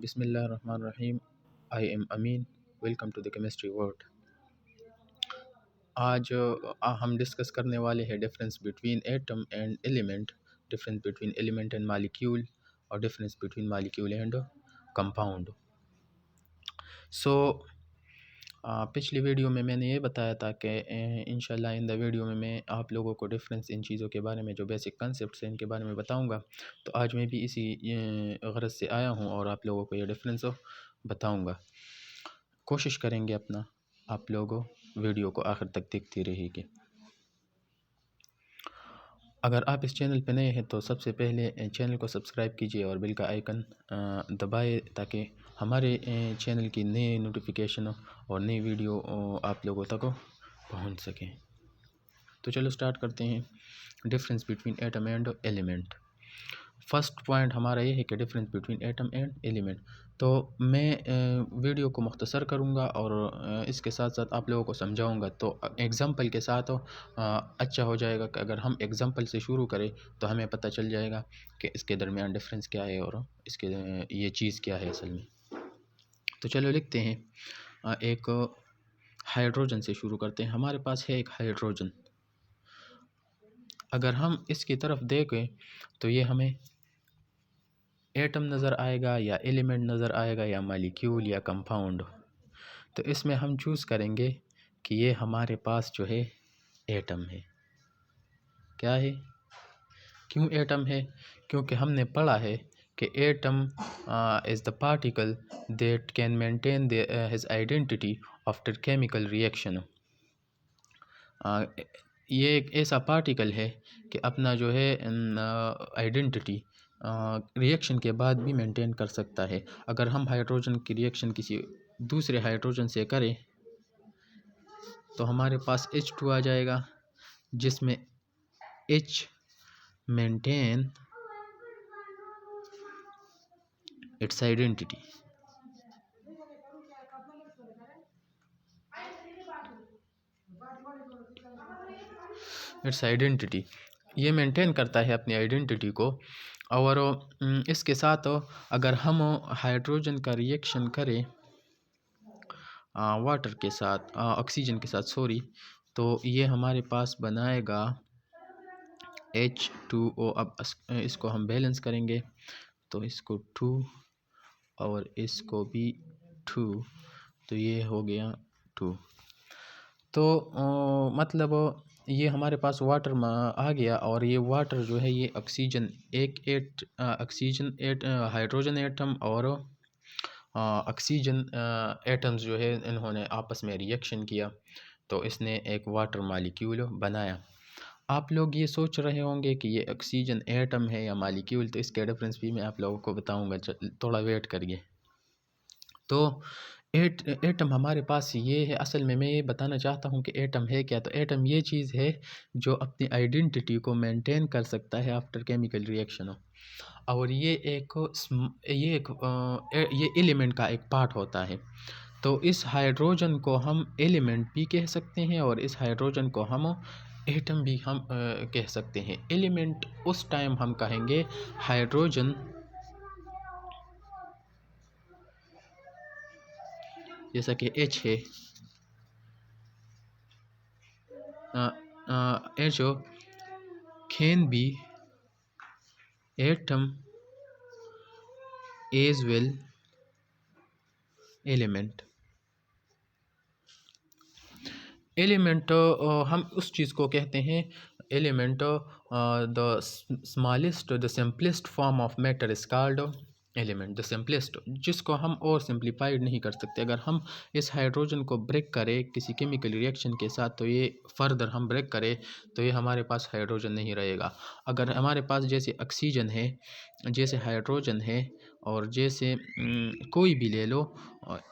बिस्मिल्लाहिर्रहमानिर्रहीम। I am Amin. Welcome to the chemistry world. आज हम डिस्कस करने वाले हैं difference between atom and element, difference between element and molecule और difference between molecule and compound. So पिछली वीडियो में मैंने ये बताया था कि इंशाल्लाह इन द वीडियो में मैं आप लोगों को डिफरेंस इन चीज़ों के बारे में, जो बेसिक कंसेप्ट्स हैं इनके बारे में बताऊंगा। तो आज मैं भी इसी गरज से आया हूँ और आप लोगों को ये डिफरेंस बताऊंगा। कोशिश करेंगे अपना, आप लोगों वीडियो को आखिर तक देखते रहिए। अगर आप इस चैनल पर नए हैं तो सबसे पहले चैनल को सब्सक्राइब कीजिए और बेल का आइकन दबाएं ताकि हमारे चैनल की नई नोटिफिकेशन और नई वीडियो आप लोगों तक पहुंच सकें। तो चलो स्टार्ट करते हैं। Difference between atom and element. First point हमारा ये है कि difference between atom and element. तो मैं वीडियो को मुख्तसर करूँगा और इसके साथ साथ आप लोगों को समझाऊँगा। तो एग्ज़ाम्पल के साथ अच्छा हो जाएगा कि अगर हम एग्ज़ाम्पल से शुरू करें तो हमें पता चल जाएगा कि इसके दरमियान डिफरेंस क्या है और इसके ये चीज़ क्या है असल में। तो चलो लिखते हैं। एक हाइड्रोजन से शुरू करते हैं। हमारे पास है एक हाइड्रोजन। अगर हम इसकी तरफ देखें तो ये हमें एटम नज़र आएगा या एलिमेंट नज़र आएगा या मालिक्यूल या कंपाउंड। तो इसमें हम चूज़ करेंगे कि ये हमारे पास जो है एटम है। क्या है? क्यों एटम है? क्योंकि हमने पढ़ा है कि atom is the particle that can maintain his identity after chemical reaction. ये एक ऐसा पार्टिकल है कि अपना जो है आइडेंटिटी रिएक्शन के बाद भी मेंटेन कर सकता है। अगर हम हाइड्रोजन की रिएक्शन किसी दूसरे हाइड्रोजन से करें तो हमारे पास H2 आ जाएगा, जिसमें H मेंटेन इट्स आइडेंटिटी। ये मेंटेन करता है अपनी आइडेंटिटी को। और इसके साथ अगर हम हाइड्रोजन का रिएक्शन करें वाटर के साथ, ऑक्सीजन के साथ सॉरी, तो ये हमारे पास बनाएगा H2O। अब इसको हम बैलेंस करेंगे तो इसको 2 और इसको भी 2, तो ये हो गया 2। तो मतलब ये हमारे पास वाटर आ गया और ये वाटर जो है ये ऑक्सीजन हाइड्रोजन एटम और ऑक्सीजन एटम्स जो है इन्होंने आपस में रिएक्शन किया तो इसने एक वाटर मालिक्यूल बनाया। आप लोग ये सोच रहे होंगे कि ये ऑक्सीजन एटम है या मालिक्यूल, तो इसके डिफरेंस भी मैं आप लोगों को बताऊंगा, थोड़ा वेट करिए। तो एटम हमारे पास ये है। असल में मैं ये बताना चाहता हूँ कि एटम है क्या। तो एटम ये चीज़ है जो अपनी आइडेंटिटी को मेंटेन कर सकता है आफ्टर केमिकल रिएक्शन। और ये एलिमेंट का एक पार्ट होता है। तो इस हाइड्रोजन को हम एलिमेंट भी कह सकते हैं और इस हाइड्रोजन को हम एटम भी हम कह सकते हैं। एलिमेंट उस टाइम हम कहेंगे हाइड्रोजन जैसा कि H है, H can be atom as well element. Element हम उस चीज़ को कहते हैं element, the smallest the simplest form of matter is called element, the simplest, जिसको हम और सिंप्लीफाइड नहीं कर सकते। अगर हम इस हाइड्रोजन को ब्रेक करें किसी केमिकल रिएक्शन के साथ, तो ये फर्दर हम ब्रेक करें तो ये हमारे पास हाइड्रोजन नहीं रहेगा। अगर हमारे पास जैसे ऑक्सीजन है, जैसे हाइड्रोजन है और जैसे कोई भी ले लो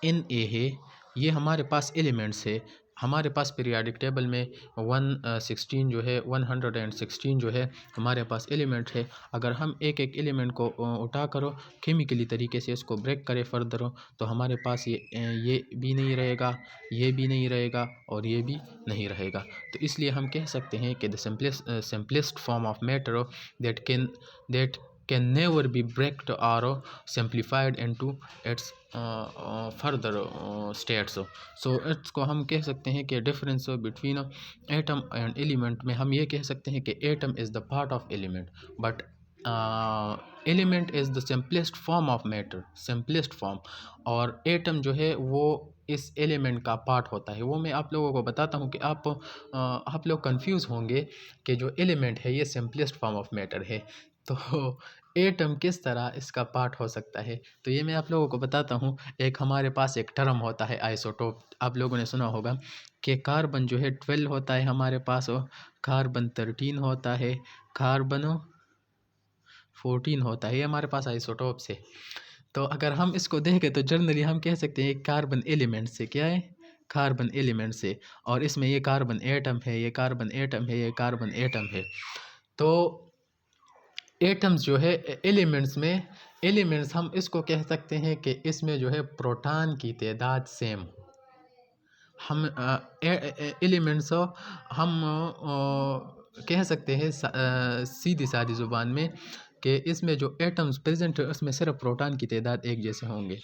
Na है, ये हमारे पास एलिमेंट्स है। हमारे पास पीरियाडिक टेबल में 116 जो है 116 जो है हमारे पास एलिमेंट है। अगर हम एक एक एलिमेंट को उठा करो केमिकली तरीके से इसको ब्रेक करें फर्दर, तो हमारे पास ये भी नहीं रहेगा, ये भी नहीं रहेगा और ये भी नहीं रहेगा। तो इसलिए हम कह सकते हैं कि the simplest form of matter that can never be breaked or simplified into its further states. सो इसको हम कह सकते हैं कि difference between atom and element में हम ये कह सकते हैं कि atom is the part of element, but element is the simplest form of matter, simplest form. और एटम जो है वो इस एलिमेंट का पार्ट होता है। वो मैं आप लोगों को बताता हूँ कि आप लोग कंफ्यूज होंगे कि जो एलिमेंट है ये सिंपलेस्ट फॉर्म ऑफ मैटर है, तो एटम किस तरह इसका पार्ट हो सकता है। तो ये मैं आप लोगों को बताता हूँ। एक हमारे पास एक टर्म होता है आइसोटोप, आप लोगों ने सुना होगा कि कार्बन जो है 12 होता है हमारे पास, कार्बन 13 होता है, कार्बन 14 होता है, ये हमारे पास आइसोटोप्स है। तो अगर हम इसको देखें तो जनरली हम कह सकते हैं कार्बन एलिमेंट से, क्या है, कार्बन एलिमेंट से। और इसमें ये कार्बन एटम है, ये कार्बन एटम है, ये कार्बन एटम है। तो एटम्स जो है एलिमेंट्स में, एलिमेंट्स हम इसको कह सकते हैं कि इसमें जो है प्रोटॉन की तादाद सेम। हम एलिमेंट्स हम कह सकते हैं सीधी सादी ज़ुबान में कि इसमें जो एटम्स प्रेजेंट है उसमें सिर्फ प्रोटॉन की तादाद एक जैसे होंगे।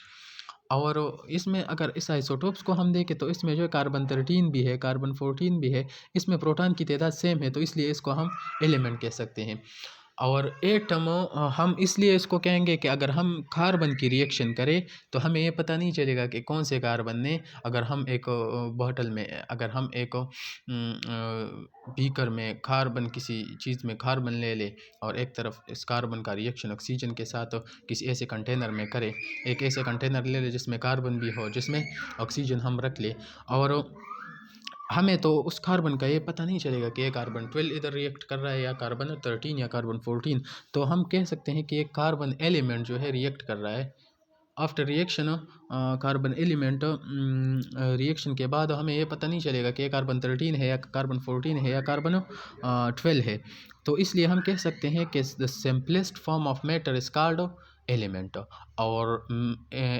और इसमें अगर इस आइसोटोप्स को हम देखें तो इसमें जो है कार्बन 13 भी है, कार्बन 14 भी है, इसमें प्रोटॉन की तादाद सेम है, तो इसलिए इसको हम एलिमेंट कह सकते हैं। और एटम हम इसलिए इसको कहेंगे कि अगर हम कार्बन की रिएक्शन करें तो हमें ये पता नहीं चलेगा कि कौन से कार्बन ने, अगर हम एक बॉटल में, अगर हम एक बीकर में कार्बन, किसी चीज़ में कार्बन ले ले और एक तरफ इस कार्बन का रिएक्शन ऑक्सीजन के साथ किसी ऐसे कंटेनर में करें, एक ऐसे कंटेनर ले ले जिसमें कार्बन भी हो, जिसमें ऑक्सीजन हम रख ले, और हमें तो उस कार्बन का ये पता नहीं चलेगा कि ये कार्बन 12 इधर रिएक्ट कर रहा है या कार्बन 13 या कार्बन 14। तो हम कह सकते हैं कि एक कार्बन एलिमेंट जो है रिएक्ट कर रहा है। After reaction carbon element reaction के बाद हमें ये पता नहीं चलेगा कि ये कार्बन 13 है या कार्बन 14 है या कार्बन 12 है। तो इसलिए हम कह सकते हैं कि the simplest form of matter is called element. और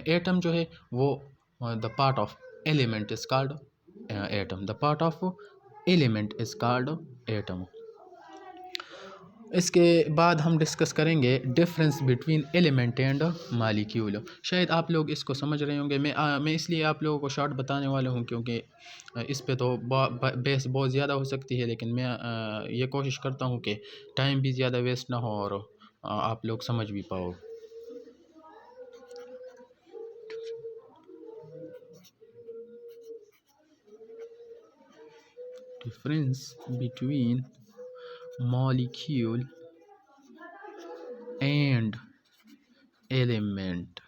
एटम जो है वो the part of element is called atom, the part of element is called atom। इसके बाद हम डिस्कस करेंगे difference between element and molecule. शायद आप लोग इसको समझ रहे होंगे। मैं इसलिए आप लोगों को शॉर्ट बताने वाला हूँ क्योंकि इस पे तो बेस बहुत ज़्यादा हो सकती है, लेकिन मैं ये कोशिश करता हूँ कि टाइम भी ज़्यादा वेस्ट ना हो और आप लोग समझ भी पाओ। Difference between molecule and element,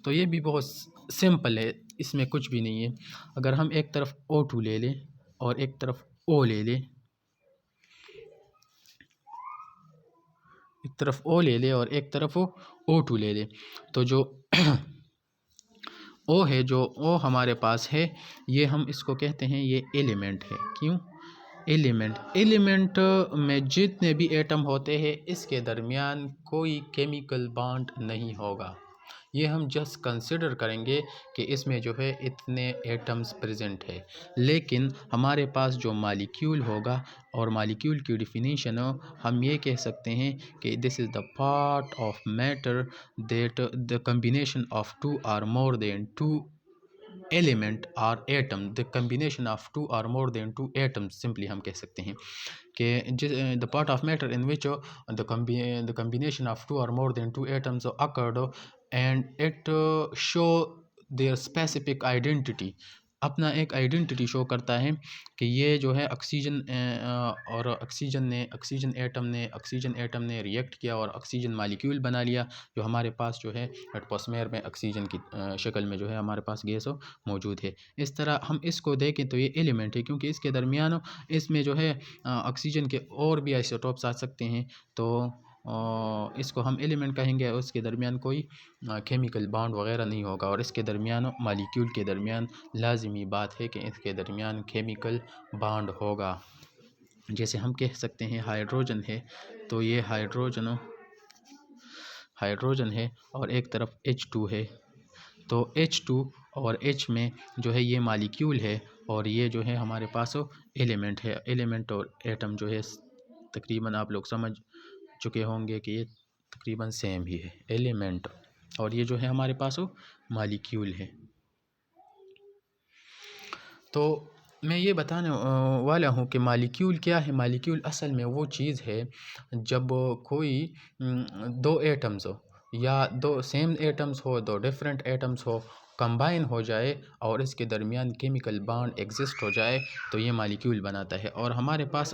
तो ये भी बहुत सिंपल है, इसमें कुछ भी नहीं है। अगर हम एक तरफ O2 ले लें और एक तरफ O ले लें, एक तरफ O ले लें और एक तरफ O2 ले लें, तो जो O है, जो O हमारे पास है, ये हम इसको कहते हैं ये एलिमेंट है। क्यों एलिमेंट? एलिमेंट में जितने भी एटम होते हैं इसके दरमियान कोई केमिकल बॉन्ड नहीं होगा। ये हम जस्ट कंसिडर करेंगे कि इसमें जो है इतने एटम्स प्रेजेंट है, लेकिन हमारे पास जो मालिक्यूल होगा, और मालिक्यूल की डिफिनीशन हम ये कह सकते हैं कि this is the part of matter that the combination of two or more than two element or atom, the combination of two or more than two atoms. Simply हम कह सकते हैं कि the part of matter in which the combination of two or more than two atoms occurred and it show their specific identity, अपना एक identity show करता है कि ये जो है ऑक्सीजन और ऑक्सीजन एटम ने रिएक्ट किया और ऑक्सीजन मालिक्यूल बना लिया, जो हमारे पास जो है एटमॉस्फेयर में ऑक्सीजन की शक्ल में जो है हमारे पास गैस मौजूद है। इस तरह हम इसको देखें तो ये एलिमेंट है, क्योंकि इसके दरमियान इसमें जो है ऑक्सीजन के और भी आइसोटोप्स आ सकते हैं, तो इसको हम एलिमेंट कहेंगे। और उसके दरमियान कोई केमिकल बॉन्ड वगैरह नहीं होगा, और इसके दरमियान मालिक्यूल के दरमियान लाजिमी बात है कि इसके दरमियान केमिकल बॉन्ड होगा। जैसे हम कह सकते हैं हाइड्रोजन है, तो ये हाइड्रोजन है और एक तरफ H2 है, तो H2 और H में जो है ये मालिक्यूल है और ये जो है हमारे पास एलिमेंट है। एलिमेंट और एटम जो है तकरीबन आप लोग समझ चुके होंगे कि ये तकरीबन सेम ही है, एलिमेंट, और ये जो है हमारे पास वो मालिक्यूल है। तो मैं ये बताने वाला हूँ कि मालिक्यूल क्या है। मालिक्यूल असल में वो चीज़ है जब कोई दो एटम्स हो या दो सेम एटम्स हो, दो डिफरेंट एटम्स हो, कंबाइन हो जाए और इसके दरमियान केमिकल बॉन्ड एग्जिस्ट हो जाए, तो ये मालिक्यूल बनाता है। और हमारे पास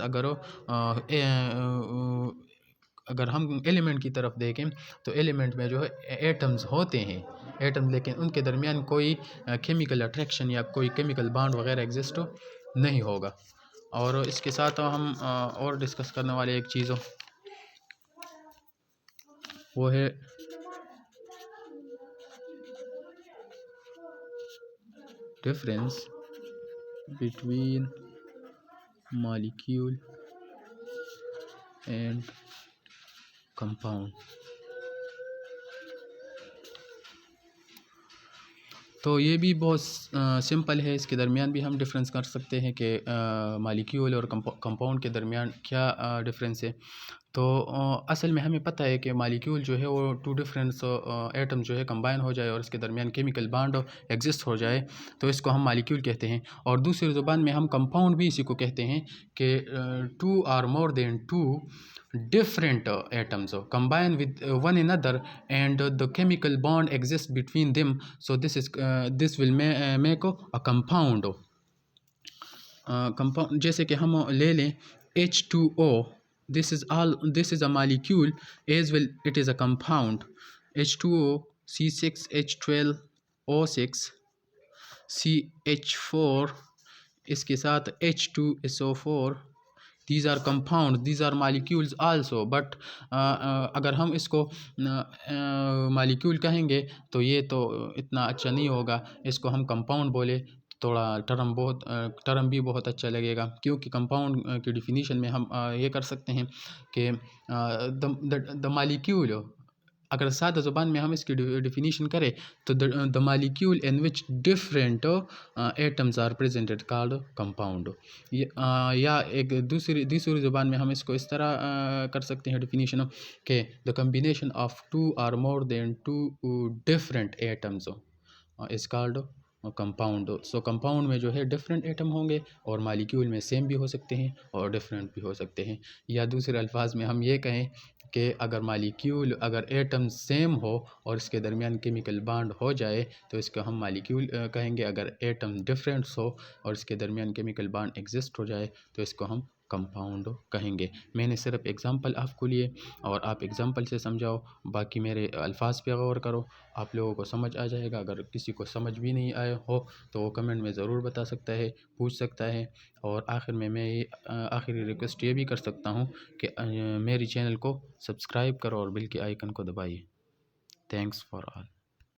अगर हम एलिमेंट की तरफ देखें तो एलिमेंट में जो है एटम्स होते हैं, एटम, लेकिन उनके दरमियान कोई केमिकल अट्रैक्शन या कोई केमिकल बॉन्ड वगैरह एग्जिस्ट नहीं होगा। और इसके साथ हम और डिस्कस करने वाले एक चीज़ वो है difference between molecule and compound. तो ये भी बहुत सिंपल है, इसके दरमियान भी हम डिफरेंस कर सकते हैं कि मॉलिक्यूल और कंपाउंड के दरमियान क्या डिफरेंस है। तो असल में हमें पता है कि मॉलिक्यूल जो है वो टू डिफरेंट एटम जो है कंबाइन हो जाए और इसके दरमियान केमिकल बॉन्ड एग्जिस्ट हो जाए, तो इसको हम मॉलिक्यूल कहते हैं। और दूसरी ज़ुबान में हम कंपाउंड भी इसी को कहते हैं कि two or more than two different atoms combine with one another and the chemical bond exists between them, so this will make a compound। Compound जैसे कि हम ले लें H2O, this is a molecule as well, it is a compound। H2O, C6H12O6, CH4, इसके साथ H2SO4, these are compound, these are molecules also, but अगर हम इसको molecule कहेंगे तो ये तो इतना अच्छा नहीं होगा, इसको हम compound बोले थोड़ा टर्म भी बहुत अच्छा लगेगा, क्योंकि कंपाउंड की डिफिनीशन में हम ये कर सकते हैं कि द मालिक्यूल, अगर सादा ज़ुबान में हम इसकी डिफिनीशन करें तो the molecule in which different atoms are presented called compound. या एक दूसरी ज़ुबान में हम इसको इस तरह कर सकते हैं डिफिनीशन के the combination of two or more than two different atoms is called compound. So compound में जो है डिफरेंट एटम होंगे और मालिक्यूल में सेम भी हो सकते हैं और डिफरेंट भी हो सकते हैं। या दूसरे अल्फाज में हम ये कहें कि अगर एटम सेम हो और इसके दरमियान केमिकल बॉन्ड हो जाए तो इसको हम मालिक्यूल कहेंगे। अगर एटम डिफरेंट्स हो और इसके दरमियान केमिकल बॉन्ड एग्जिस्ट हो जाए तो इसको हम कंपाउंड कहेंगे। मैंने सिर्फ एग्ज़ाम्पल आपको लिए और आप एग्ज़ाम्पल से समझाओ, बाकी मेरे अल्फाज पे गौर करो, आप लोगों को समझ आ जाएगा। अगर किसी को समझ भी नहीं आया हो तो वो कमेंट में ज़रूर बता सकता है, पूछ सकता है। और आखिर में मैं ये आखिरी रिक्वेस्ट ये भी कर सकता हूँ कि मेरी चैनल को सब्सक्राइब करो और बेल के आइकन को दबाइए। Thanks for all.